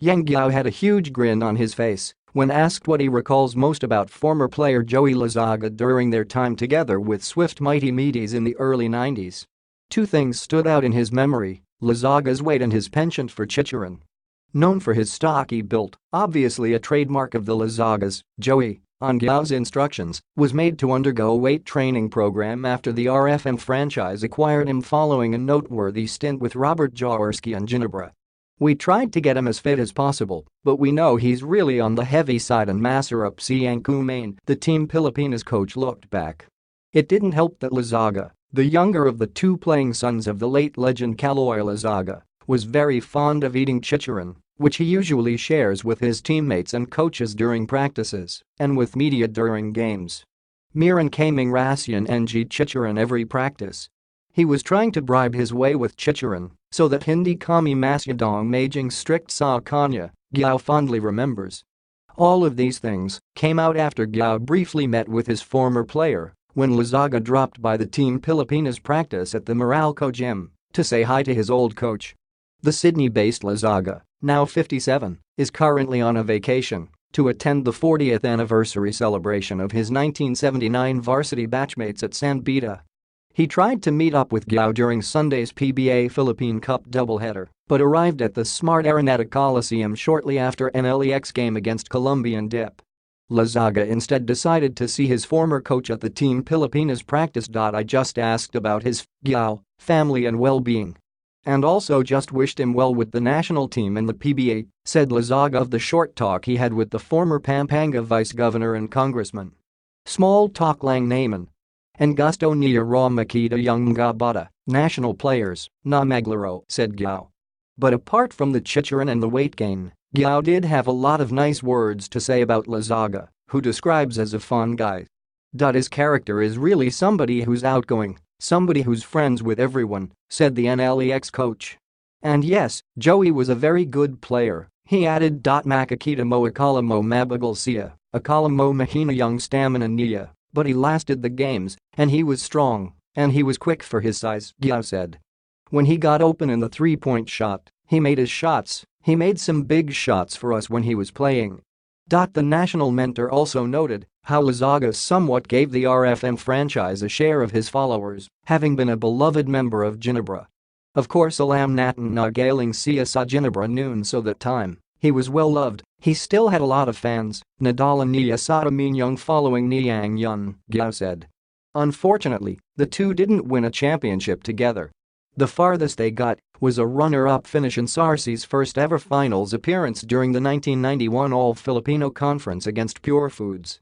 YENG Guiao had a huge grin on his face when asked what he recalls most about former player Joey Loyzaga during their time together with Swift Mighty Meaties in the early 90s. Two things stood out in his memory: Loyzaga's weight and his penchant for chicharon. Known for his stocky build, obviously a trademark of the Loyzagas, Joey, on Guiao's instructions, was made to undergo a weight training program after the RFM franchise acquired him following a noteworthy stint with Robert Jaworski and Ginebra. "We tried to get him as fit as possible, but we know he's really on the heavy side and masarap siyang kumain," the Team Pilipinas coach looked back. It didn't help that Loyzaga, the younger of the two playing sons of the late legend Caloy Loyzaga, was very fond of eating chicharon, which he usually shares with his teammates and coaches during practices and with media during games. "Miran kaming rasyan ng chicharon every practice. He was trying to bribe his way with chicharon so that hindi kami masyadong maging strict sa kanya," Guiao fondly remembers. All of these things came out after Guiao briefly met with his former player when Loyzaga dropped by the Team Pilipinas practice at the Meralco gym to say hi to his old coach. The Sydney-based Loyzaga, now 57, is currently on a vacation to attend the 40th anniversary celebration of his 1979 varsity batchmates at San Beda. He tried to meet up with Guiao during Sunday's PBA Philippine Cup doubleheader but arrived at the Smart Araneta Coliseum shortly after an LEX game against Colombian Dip. Loyzaga instead decided to see his former coach at the Team Pilipinas practice. "I just asked about his Guiao family and well-being. And also just wished him well with the national team and the PBA," said Loyzaga of the short talk he had with the former Pampanga vice governor and congressman. "Small talk lang naman. And gusto niya raw makita yung mga bata, national players, na maglaro," said Guiao. But apart from the chicharon and the weight gain, Guiao did have a lot of nice words to say about Loyzaga, who describes as a fun guy. "His character is really somebody who's outgoing, somebody who's friends with everyone," said the NLEX coach. "And yes, Joey was a very good player," he added. "Makakita mo akala mo mabagal siya, akala mo mahina yung stamina niya, but he lasted the games, and he was strong, and he was quick for his size," Guiao said. "When he got open in the three-point shot, he made his shots, he made some big shots for us when he was playing." The national mentor also noted how Loyzaga somewhat gave the RFM franchise a share of his followers, having been a beloved member of Ginebra. "Of course alam natin na galing siya sa Ginebra noon, so that time he was well loved, he still had a lot of fans, nadala niya sa aminyong following niyang yun," Guiao said. Unfortunately, the two didn't win a championship together. The farthest they got was a runner-up finish in SARC's first-ever finals appearance during the 1991 All-Filipino Conference against Pure Foods.